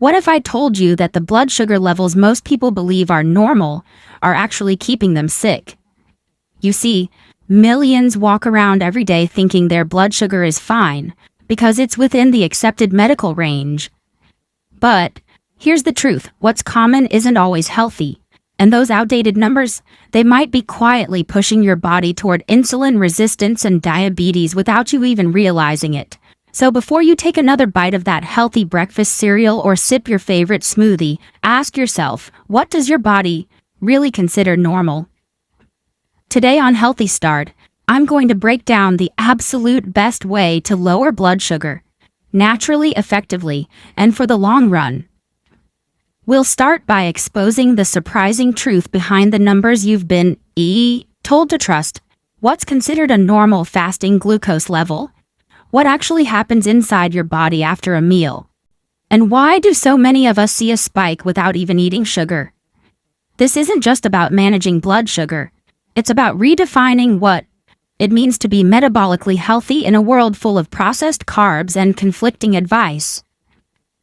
What if I told you that the blood sugar levels most people believe are normal are actually keeping them sick? You see, millions walk around every day thinking their blood sugar is fine because it's within the accepted medical range. But here's the truth: what's common isn't always healthy. And those outdated numbers, they might be quietly pushing your body toward insulin resistance and diabetes without you even realizing it. So before you take another bite of that healthy breakfast cereal or sip your favorite smoothie, ask yourself, what does your body really consider normal? Today on Healthy Start, I'm going to break down the absolute best way to lower blood sugar, naturally, effectively, and for the long run. We'll start by exposing the surprising truth behind the numbers you've been told to trust. What's considered a normal fasting glucose level? What actually happens inside your body after a meal? And why do so many of us see a spike without even eating sugar? This isn't just about managing blood sugar. It's about redefining what it means to be metabolically healthy in a world full of processed carbs and conflicting advice.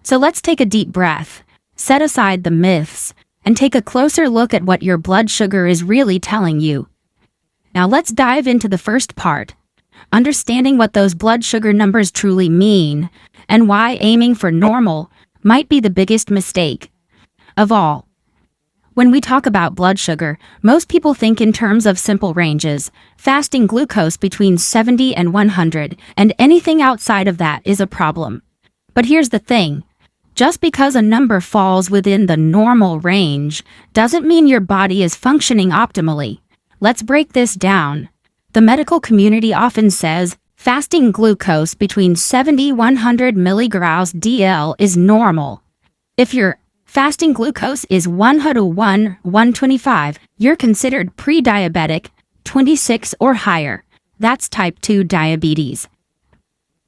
So let's take a deep breath. Set aside the myths, and take a closer look at what your blood sugar is really telling you. Now let's dive into the first part, understanding what those blood sugar numbers truly mean, and why aiming for normal might be the biggest mistake of all. When we talk about blood sugar, most people think in terms of simple ranges, fasting glucose between 70 and 100, and anything outside of that is a problem. But here's the thing. Just because a number falls within the normal range doesn't mean your body is functioning optimally. Let's break this down. The medical community often says fasting glucose between 70-100 milligrams DL is normal. If your fasting glucose is 101-125, you're considered pre-diabetic, 26 or higher. That's type 2 diabetes.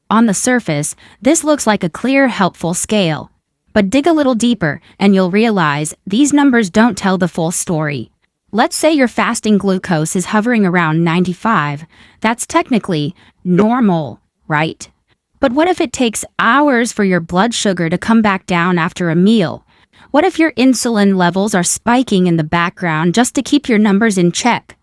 On the surface, this looks like a clear, helpful scale. But dig a little deeper, and you'll realize these numbers don't tell the full story. Let's say your fasting glucose is hovering around 95. That's technically normal, right? But what if it takes hours for your blood sugar to come back down after a meal? What if your insulin levels are spiking in the background just to keep your numbers in check?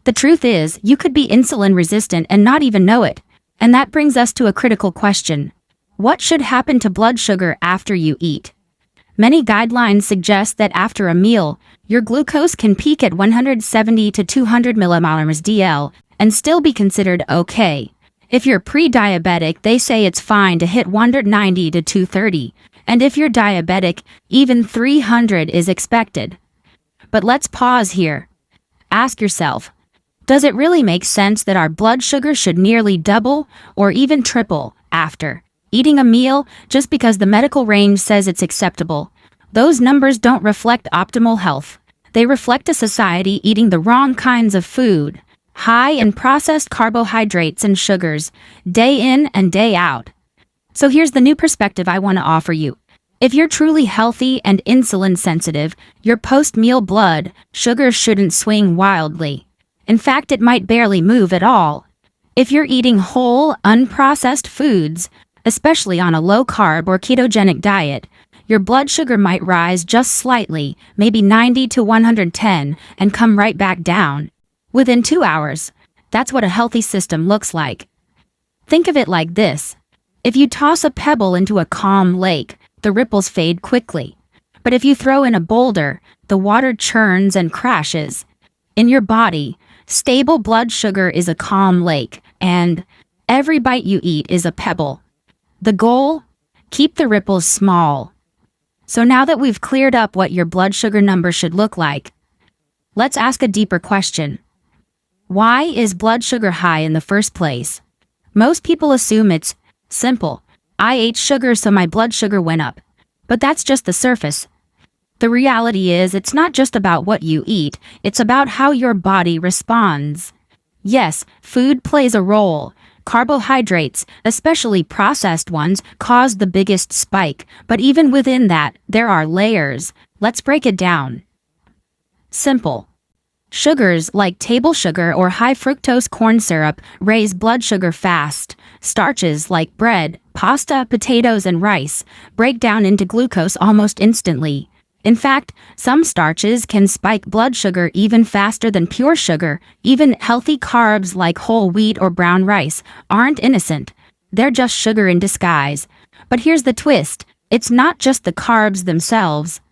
The truth is, you could be insulin resistant and not even know it. And that brings us to a critical question. What should happen to blood sugar after you eat? Many guidelines suggest that after a meal, your glucose can peak at 170 to 200 millimoles DL and still be considered okay. If you're pre-diabetic, they say it's fine to hit 190 to 230, and if you're diabetic, even 300 is expected. But let's pause here. Ask yourself, does it really make sense that our blood sugar should nearly double or even triple after eating a meal just because the medical range says it's acceptable? Those numbers don't reflect optimal health. They reflect a society eating the wrong kinds of food, high in processed carbohydrates and sugars, day in and day out. So here's the new perspective I want to offer you. If you're truly healthy and insulin sensitive, your post-meal blood sugar shouldn't swing wildly. In fact, it might barely move at all. If you're eating whole, unprocessed foods, especially on a low-carb or ketogenic diet, your blood sugar might rise just slightly, maybe 90 to 110, and come right back down within 2 hours. That's what a healthy system looks like. Think of it like this. If you toss a pebble into a calm lake, the ripples fade quickly. But if you throw in a boulder, the water churns and crashes. In your body, stable blood sugar is a calm lake, and every bite you eat is a pebble. The goal? Keep the ripples small. So now that we've cleared up what your blood sugar number should look like, let's ask a deeper question. Why is blood sugar high in the first place? Most people assume it's simple. I ate sugar, so my blood sugar went up. But that's just the surface. The reality is, it's not just about what you eat, it's about how your body responds. Yes, food plays a role. Carbohydrates, especially processed ones, cause the biggest spike, but even within that, there are layers. Let's break it down. Simple. Sugars like table sugar or high fructose corn syrup raise blood sugar fast. Starches like bread, Pasta, potatoes, and rice break down into glucose almost instantly. In fact, some starches can spike blood sugar even faster than pure sugar. Even healthy carbs like whole wheat or brown rice aren't innocent. They're just sugar in disguise. But here's the twist. It's not just the carbs themselves.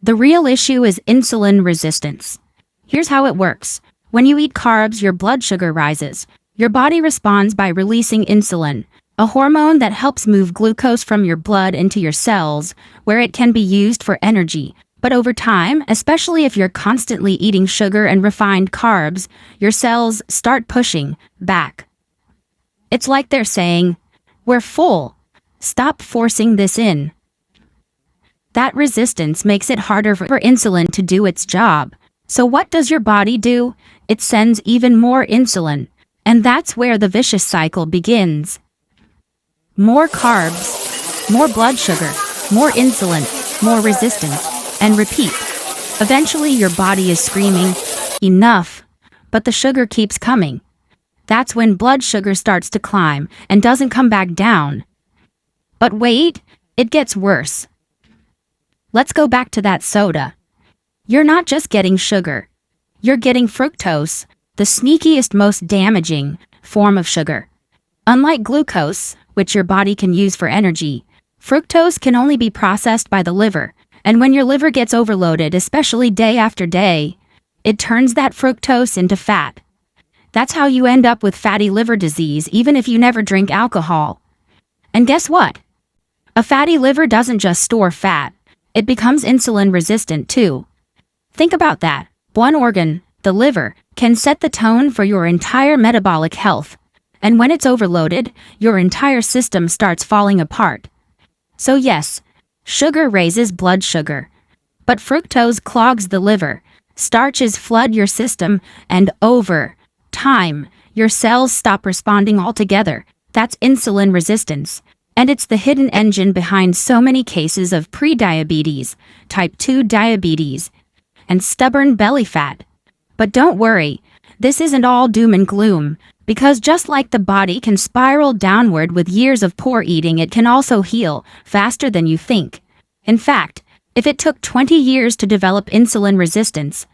The real issue is insulin resistance. Here's how it works. When you eat carbs, your blood sugar rises. Your body responds by releasing insulin, a hormone that helps move glucose from your blood into your cells, where it can be used for energy. But over time, especially if you're constantly eating sugar and refined carbs, your cells start pushing back. It's like they're saying, "We're full. Stop forcing this in." That resistance makes it harder for insulin to do its job. So what does your body do? It sends even more insulin. And that's where the vicious cycle begins. More carbs, more blood sugar, more insulin, more resistance, and repeat. Eventually your body is screaming, "Enough," but the sugar keeps coming. That's when blood sugar starts to climb and doesn't come back down. But wait, it gets worse. Let's go back to that soda. You're not just getting sugar. You're getting fructose, the sneakiest, most damaging form of sugar. Unlike glucose, which your body can use for energy, fructose can only be processed by the liver. And when your liver gets overloaded, especially day after day, it turns that fructose into fat. That's how you end up with fatty liver disease, even if you never drink alcohol. And guess what? A fatty liver doesn't just store fat. It becomes insulin resistant too. Think about that. One organ, the liver, can set the tone for your entire metabolic health. And when it's overloaded, your entire system starts falling apart. So yes, sugar raises blood sugar. But fructose clogs the liver. Starches flood your system, and over time, your cells stop responding altogether. That's insulin resistance. And it's the hidden engine behind so many cases of prediabetes, type 2 diabetes, and stubborn belly fat. But don't worry, this isn't all doom and gloom, because just like the body can spiral downward with years of poor eating, it can also heal faster than you think. In fact, if it took 20 years to develop insulin resistance,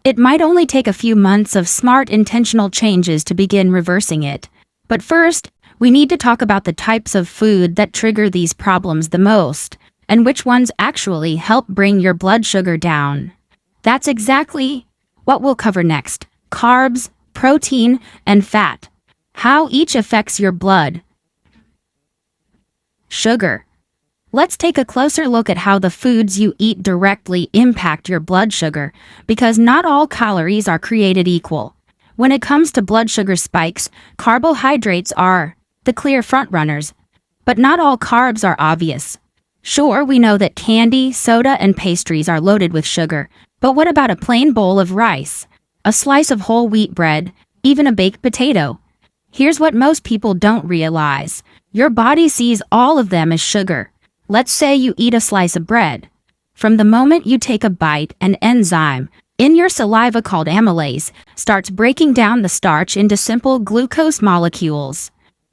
it might only take a few months of smart, intentional changes to begin reversing it. But first, we need to talk about the types of food that trigger these problems the most, and which ones actually help bring your blood sugar down. That's exactly what we'll cover next. Carbs, protein, and fat. How each affects your blood. Sugar. Let's take a closer look at how the foods you eat directly impact your blood sugar, because not all calories are created equal. When it comes to blood sugar spikes, carbohydrates are the clear frontrunners. But not all carbs are obvious. Sure, we know that candy, soda, and pastries are loaded with sugar, but what about a plain bowl of rice, a slice of whole wheat bread, even a baked potato? Here's what most people don't realize. Your body sees all of them as sugar. Let's say you eat a slice of bread. From the moment you take a bite, an enzyme in your saliva called amylase starts breaking down the starch into simple glucose molecules.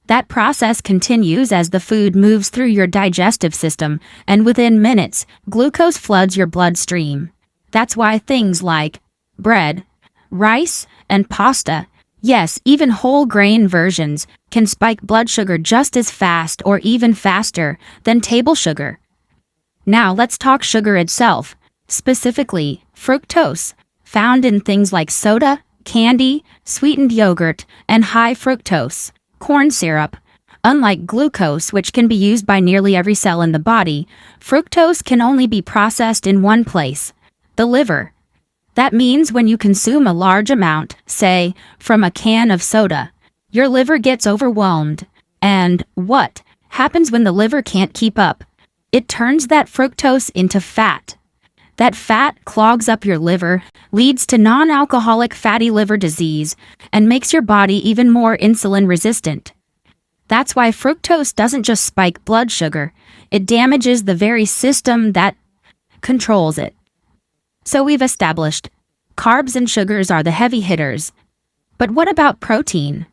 That process continues as the food moves through your digestive system, and within minutes, glucose floods your bloodstream. That's why things like bread, rice, and pasta, yes, even whole grain versions, can spike blood sugar just as fast or even faster than table sugar. Now let's talk sugar itself, specifically fructose, found in things like soda, candy, sweetened yogurt, and high fructose corn syrup. Unlike glucose, which can be used by nearly every cell in the body, fructose can only be processed in one place, the liver. That means when you consume a large amount, say, from a can of soda, your liver gets overwhelmed. And what happens when the liver can't keep up? It turns that fructose into fat. That fat clogs up your liver, leads to non-alcoholic fatty liver disease, and makes your body even more insulin resistant. That's why fructose doesn't just spike blood sugar, it damages the very system that controls it. So we've established carbs and sugars are the heavy hitters. But what about protein?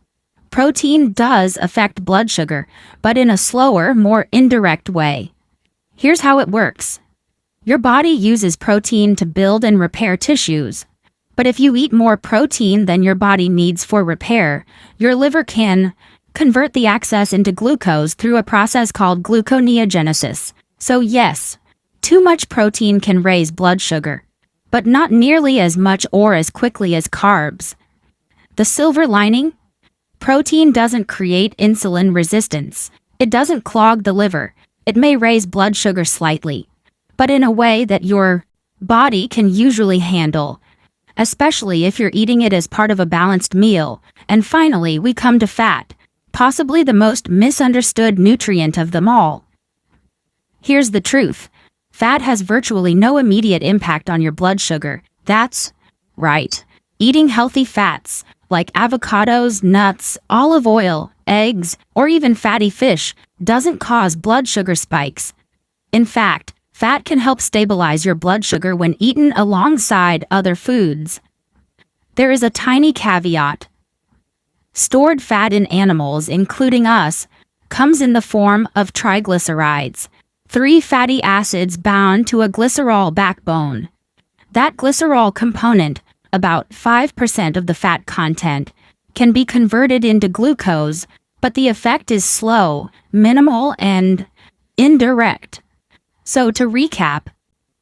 Protein does affect blood sugar, but in a slower, more indirect way. Here's how it works. Your body uses protein to build and repair tissues. But if you eat more protein than your body needs for repair, your liver can convert the excess into glucose through a process called gluconeogenesis. So yes, too much protein can raise blood sugar, but not nearly as much or as quickly as carbs. The silver lining? Protein doesn't create insulin resistance. It doesn't clog the liver. It may raise blood sugar slightly, but in a way that your body can usually handle, especially if you're eating it as part of a balanced meal. And finally, we come to fat, possibly the most misunderstood nutrient of them all. Here's the truth. Fat has virtually no immediate impact on your blood sugar. That's right. Eating healthy fats, like avocados, nuts, olive oil, eggs, or even fatty fish, doesn't cause blood sugar spikes. In fact, fat can help stabilize your blood sugar when eaten alongside other foods. There is a tiny caveat. Stored fat in animals, including us, comes in the form of triglycerides, 3 fatty acids bound to a glycerol backbone. That glycerol component, about 5% of the fat content, can be converted into glucose, but the effect is slow, minimal, and indirect. So to recap,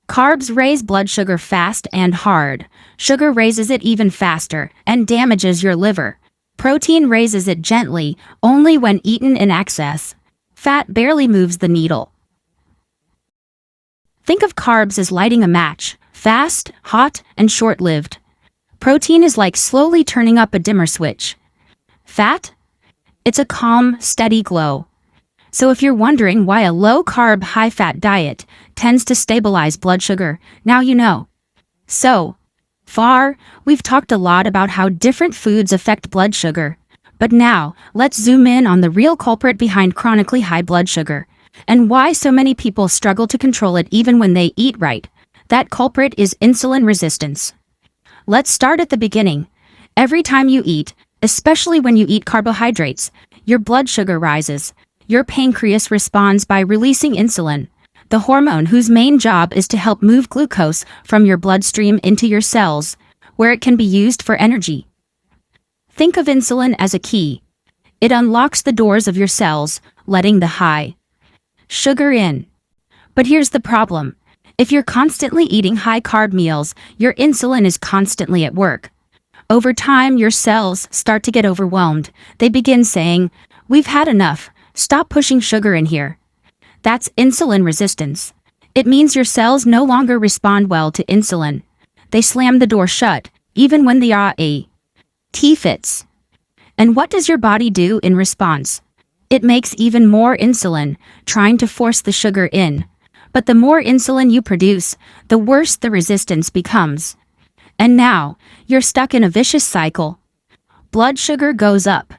carbs raise blood sugar fast and hard. Sugar raises it even faster and damages your liver. Protein raises it gently, only when eaten in excess. Fat barely moves the needle. Think of carbs as lighting a match, fast, hot, and short-lived. Protein is like slowly turning up a dimmer switch. Fat? It's a calm, steady glow. So if you're wondering why a low-carb, high-fat diet tends to stabilize blood sugar, now you know. So far, we've talked a lot about how different foods affect blood sugar. But now, let's zoom in on the real culprit behind chronically high blood sugar, and why so many people struggle to control it even when they eat right. That culprit is insulin resistance. Let's start at the beginning. Every time you eat, especially when you eat carbohydrates, your blood sugar rises. Your pancreas responds by releasing insulin, the hormone whose main job is to help move glucose from your bloodstream into your cells, where it can be used for energy. Think of insulin as a key. It unlocks the doors of your cells, letting the high sugar in. But here's the problem. If you're constantly eating high-carb meals, your insulin is constantly at work. Over time, your cells start to get overwhelmed. They begin saying, "We've had enough. Stop pushing sugar in here." That's insulin resistance. It means your cells no longer respond well to insulin. They slam the door shut, even when the AAT fits. And what does your body do in response? It makes even more insulin, trying to force the sugar in. But the more insulin you produce, the worse the resistance becomes. And now, you're stuck in a vicious cycle. Blood sugar goes up.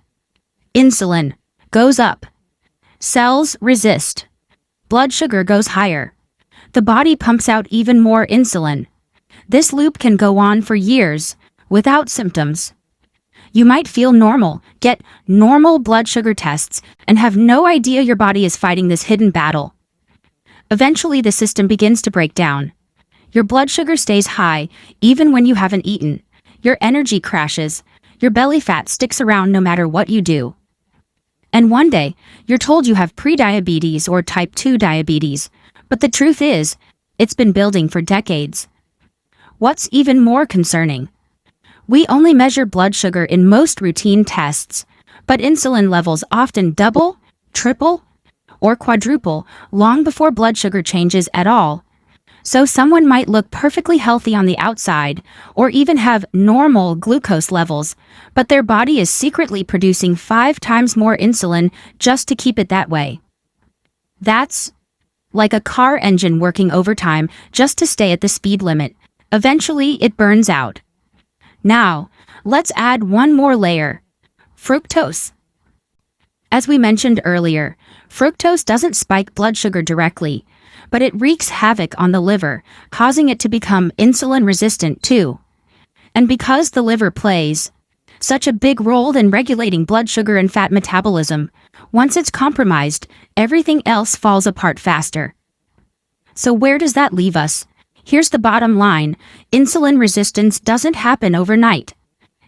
Insulin goes up. Cells resist. Blood sugar goes higher. The body pumps out even more insulin. This loop can go on for years, without symptoms. You might feel normal, get normal blood sugar tests, and have no idea your body is fighting this hidden battle. Eventually, the system begins to break down. Your blood sugar stays high, even when you haven't eaten. Your energy crashes. Your belly fat sticks around no matter what you do. And one day, you're told you have prediabetes or type 2 diabetes. But the truth is, it's been building for decades. What's even more concerning? We only measure blood sugar in most routine tests, but insulin levels often double, triple, or quadruple long before blood sugar changes at all. So someone might look perfectly healthy on the outside, or even have normal glucose levels, but their body is secretly producing 5 times more insulin just to keep it that way. That's like a car engine working overtime just to stay at the speed limit. Eventually, it burns out. Now, let's add one more layer: fructose. As we mentioned earlier, fructose doesn't spike blood sugar directly, but it wreaks havoc on the liver, causing it to become insulin resistant too. And because the liver plays such a big role in regulating blood sugar and fat metabolism. Once it's compromised, everything else falls apart faster. So where does that leave us? Here's the bottom line. Insulin resistance doesn't happen overnight.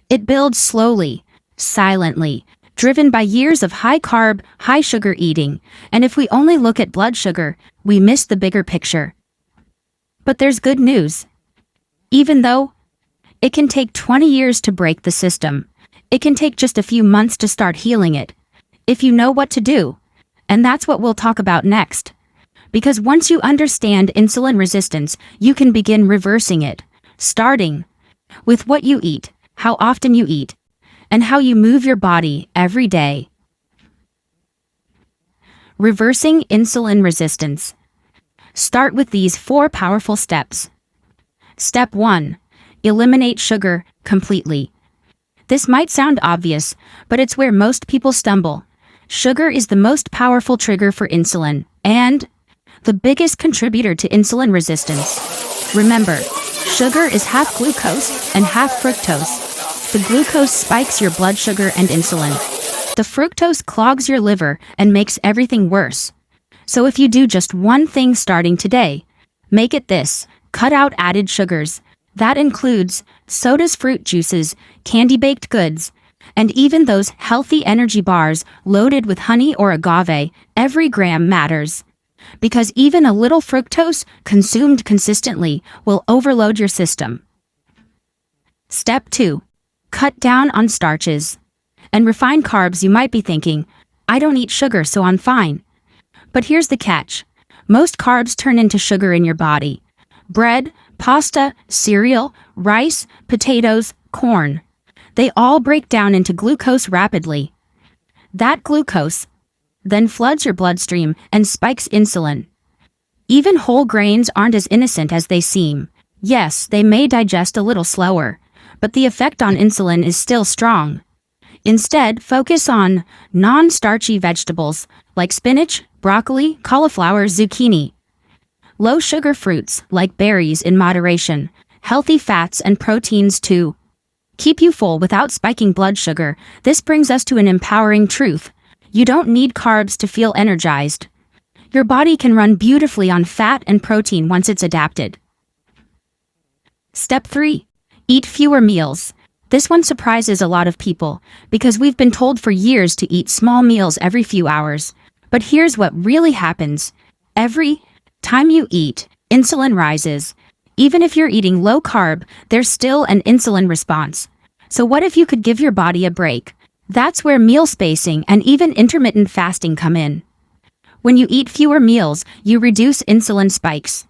It builds slowly, silently, driven by years of high-carb, high-sugar eating, and if we only look at blood sugar, we miss the bigger picture. But there's good news. Even though it can take 20 years to break the system, it can take just a few months to start healing it, if you know what to do. And that's what we'll talk about next. Because once you understand insulin resistance, you can begin reversing it, starting with what you eat, how often you eat, and how you move your body every day. Reversing insulin resistance. Start with these 4 powerful steps. Step 1. Eliminate sugar completely. This might sound obvious, but it's where most people stumble. Sugar is the most powerful trigger for insulin, and the biggest contributor to insulin resistance. Remember, sugar is half glucose and half fructose. The glucose spikes your blood sugar and insulin. The fructose clogs your liver and makes everything worse. So if you do just one thing starting today, make it this: cut out added sugars. That includes sodas, fruit juices, candy-baked goods, and even those healthy energy bars loaded with honey or agave. Every gram matters. Because even a little fructose consumed consistently will overload your system. Step 2. Cut down on starches and refined carbs. You might be thinking, I don't eat sugar, so I'm fine. But here's the catch. Most carbs turn into sugar in your body. Bread, pasta, cereal, rice, potatoes, corn. They all break down into glucose rapidly. That glucose then floods your bloodstream and spikes insulin. Even whole grains aren't as innocent as they seem. Yes, they may digest a little slower, but the effect on insulin is still strong. Instead, focus on non-starchy vegetables like spinach, broccoli, cauliflower, zucchini. Low-sugar fruits like berries in moderation. Healthy fats and proteins too. Keep you full without spiking blood sugar. This brings us to an empowering truth. You don't need carbs to feel energized. Your body can run beautifully on fat and protein once it's adapted. Step 3. Eat fewer meals. This one surprises a lot of people because we've been told for years to eat small meals every few hours. But here's what really happens. Every time you eat, insulin rises. Even if you're eating low carb, there's still an insulin response. So what if you could give your body a break? That's where meal spacing and even intermittent fasting come in. When you eat fewer meals, you reduce insulin spikes.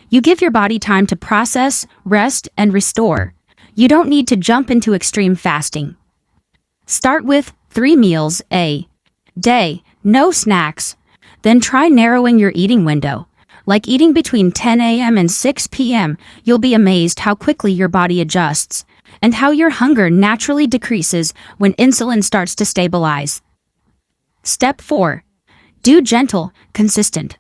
You give your body time to process, rest, and restore. You don't need to jump into extreme fasting. Start with 3 meals a day, no snacks. Then try narrowing your eating window. Like eating between 10 a.m. and 6 p.m., you'll be amazed how quickly your body adjusts, and how your hunger naturally decreases when insulin starts to stabilize. Step 4. Do gentle, consistent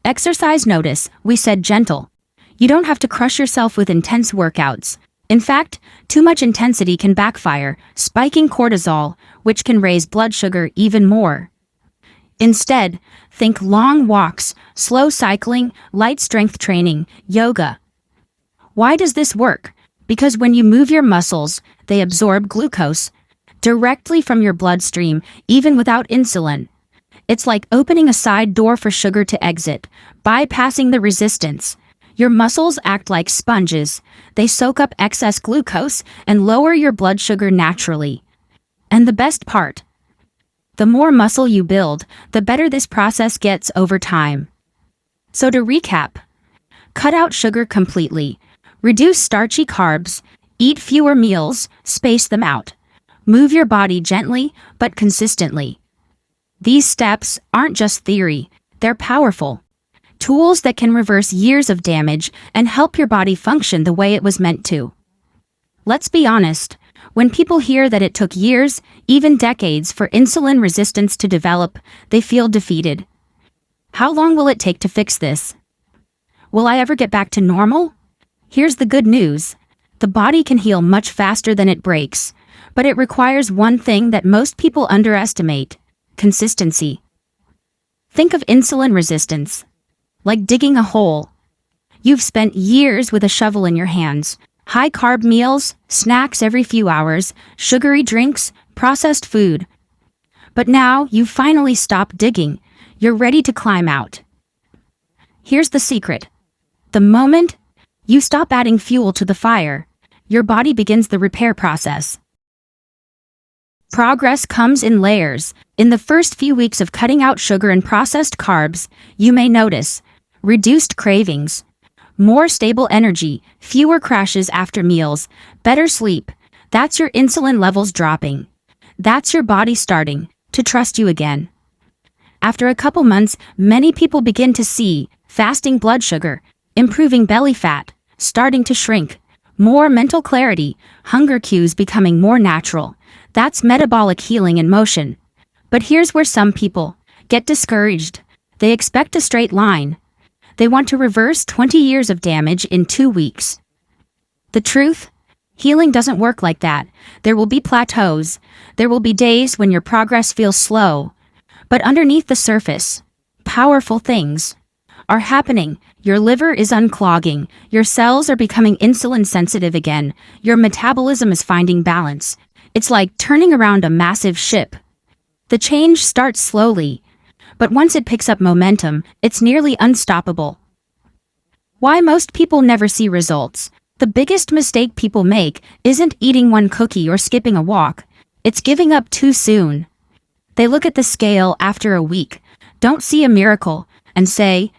exercise. Notice, we said gentle. You don't have to crush yourself with intense workouts. In fact, too much intensity can backfire, spiking cortisol, which can raise blood sugar even more. Instead, think long walks, slow cycling, light strength training, yoga. Why does this work? Because when you move your muscles, they absorb glucose directly from your bloodstream, even without insulin. It's like opening a side door for sugar to exit, bypassing the resistance. Your muscles act like sponges. They soak up excess glucose and lower your blood sugar naturally. And the best part, the more muscle you build, the better this process gets over time. So to recap, cut out sugar completely, reduce starchy carbs, eat fewer meals, space them out. Move your body gently but consistently. These steps aren't just theory, they're powerful. Tools that can reverse years of damage and help your body function the way it was meant to. Let's be honest, when people hear that it took years, even decades, for insulin resistance to develop, they feel defeated. How long will it take to fix this? Will I ever get back to normal? Here's the good news. The body can heal much faster than it breaks. But it requires one thing that most people underestimate: consistency. Think of insulin resistance, like digging a hole. You've spent years with a shovel in your hands. High-carb meals, snacks every few hours, sugary drinks, processed food. But now you've finally stopped digging. You're ready to climb out. Here's the secret. The moment you stop adding fuel to the fire, your body begins the repair process. Progress comes in layers. In the first few weeks of cutting out sugar and processed carbs, you may notice reduced cravings, more stable energy, fewer crashes after meals, better sleep. That's your insulin levels dropping. That's your body starting to trust you again. After a couple months, many people begin to see fasting blood sugar, improving belly fat, starting to shrink, more mental clarity, hunger cues becoming more natural. That's metabolic healing in motion. But here's where some people get discouraged. They expect a straight line. They want to reverse 20 years of damage in 2 weeks. The truth? Healing doesn't work like that. There will be plateaus. There will be days when your progress feels slow. But underneath the surface, powerful things are happening. Your liver is unclogging. Your cells are becoming insulin sensitive again. Your metabolism is finding balance. It's like turning around a massive ship. The change starts slowly, but once it picks up momentum, it's nearly unstoppable. Why most people never see results? The biggest mistake people make isn't eating one cookie or skipping a walk. It's giving up too soon. They look at the scale after a week, don't see a miracle, and say,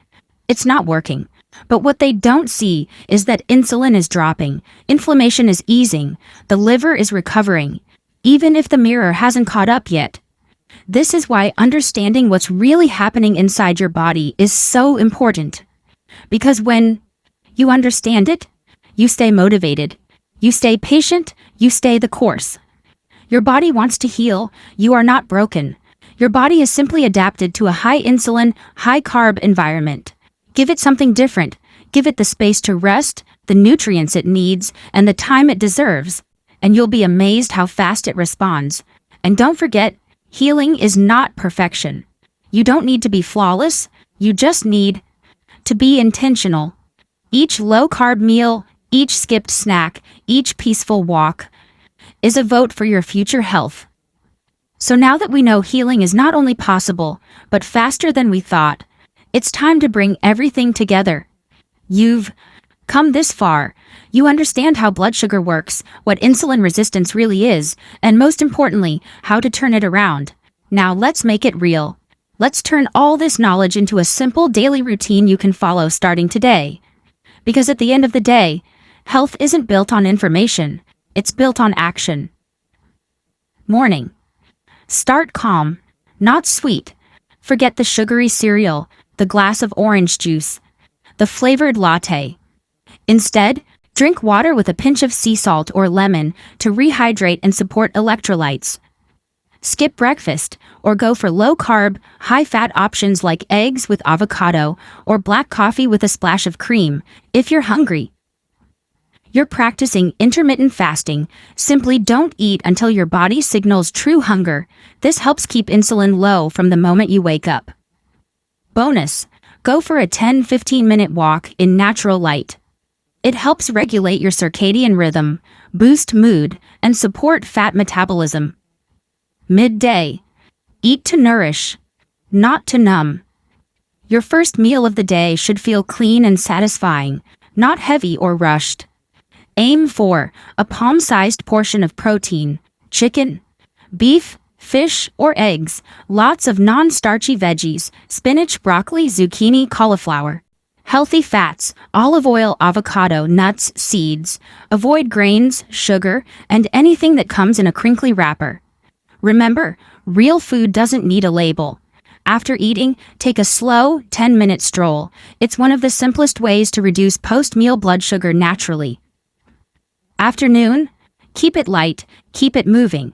it's not working. But what they don't see is that insulin is dropping, inflammation is easing, the liver is recovering, even if the mirror hasn't caught up yet. This is why understanding what's really happening inside your body is so important. Because when you understand it, you stay motivated, you stay patient, you stay the course. Your body wants to heal. You are not broken. Your body is simply adapted to a high insulin, high carb environment. Give it something different. Give it the space to rest, the nutrients it needs, and the time it deserves. And you'll be amazed how fast it responds. And don't forget, healing is not perfection. You don't need to be flawless. You just need to be intentional. Each low-carb meal, each skipped snack, each peaceful walk is a vote for your future health. So now that we know healing is not only possible, but faster than we thought, it's time to bring everything together. You've come this far. You understand how blood sugar works, what insulin resistance really is, and most importantly, how to turn it around. Now let's make it real. Let's turn all this knowledge into a simple daily routine you can follow starting today. Because at the end of the day, health isn't built on information, it's built on action. Morning. Start calm, not sweet. Forget the sugary cereal, the glass of orange juice, the flavored latte. Instead, drink water with a pinch of sea salt or lemon to rehydrate and support electrolytes. Skip breakfast or go for low-carb, high-fat options like eggs with avocado or black coffee with a splash of cream if you're hungry. You're practicing intermittent fasting. Simply don't eat until your body signals true hunger. This helps keep insulin low from the moment you wake up. Bonus: go for a 10-15-minute walk in natural light. It helps regulate your circadian rhythm, boost mood, and support fat metabolism. Midday. Eat to nourish, not to numb. Your first meal of the day should feel clean and satisfying, not heavy or rushed. Aim for a palm-sized portion of protein, chicken, beef, fish, or eggs, lots of non-starchy veggies, spinach, broccoli, zucchini, cauliflower. Healthy fats, olive oil, avocado, nuts, seeds. Avoid grains, sugar, and anything that comes in a crinkly wrapper. Remember, real food doesn't need a label. After eating, take a slow 10-minute stroll. It's one of the simplest ways to reduce post-meal blood sugar naturally. Afternoon, keep it light, keep it moving.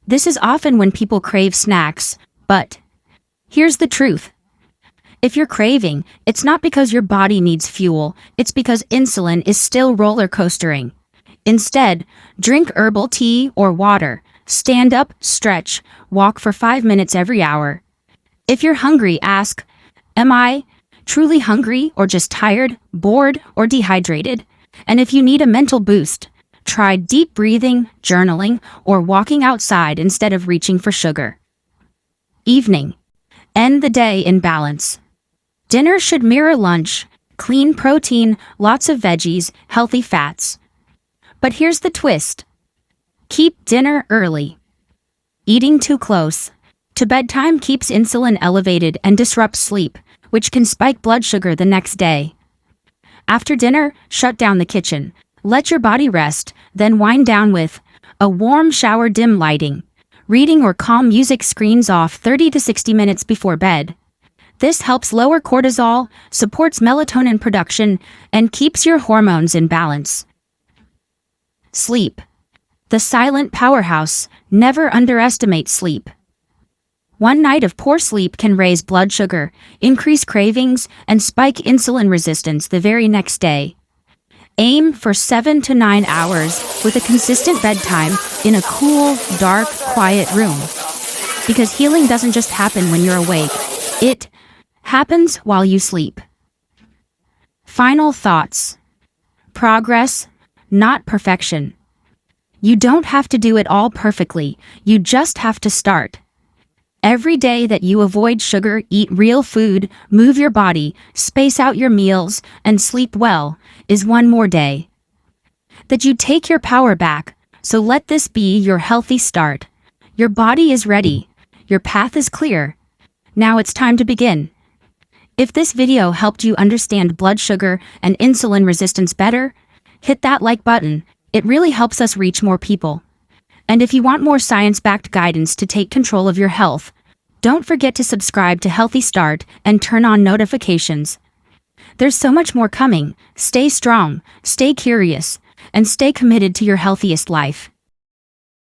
This is often when people crave snacks, but here's the truth. If you're craving, it's not because your body needs fuel, it's because insulin is still roller coastering. Instead, drink herbal tea or water, stand up, stretch, walk for 5 minutes every hour. If you're hungry, ask, am I truly hungry or just tired, bored, or dehydrated? And if you need a mental boost, try deep breathing, journaling, or walking outside instead of reaching for sugar. Evening. End the day in balance. Dinner should mirror lunch, clean protein, lots of veggies, healthy fats. But here's the twist. Keep dinner early. Eating too close to bedtime keeps insulin elevated and disrupts sleep, which can spike blood sugar the next day. After dinner, shut down the kitchen. Let your body rest, then wind down with a warm shower, dim lighting, reading or calm music, screens off 30 to 60 minutes before bed. This helps lower cortisol, supports melatonin production, and keeps your hormones in balance. Sleep. The silent powerhouse. Never underestimate sleep. One night of poor sleep can raise blood sugar, increase cravings, and spike insulin resistance the very next day. Aim for 7 to 9 hours with a consistent bedtime in a cool, dark, quiet room. Because healing doesn't just happen when you're awake. It happens while you sleep. Final thoughts. Progress, not perfection. You don't have to do it all perfectly, you just have to start. Every day that you avoid sugar, eat real food, move your body, space out your meals, and sleep well, is one more day that you take your power back. So let this be your healthy start. Your body is ready. Your path is clear. Now it's time to begin. If this video helped you understand blood sugar and insulin resistance better, hit that like button. It really helps us reach more people. And if you want more science-backed guidance to take control of your health, don't forget to subscribe to Healthy Start and turn on notifications. There's so much more coming. Stay strong, stay curious, and stay committed to your healthiest life.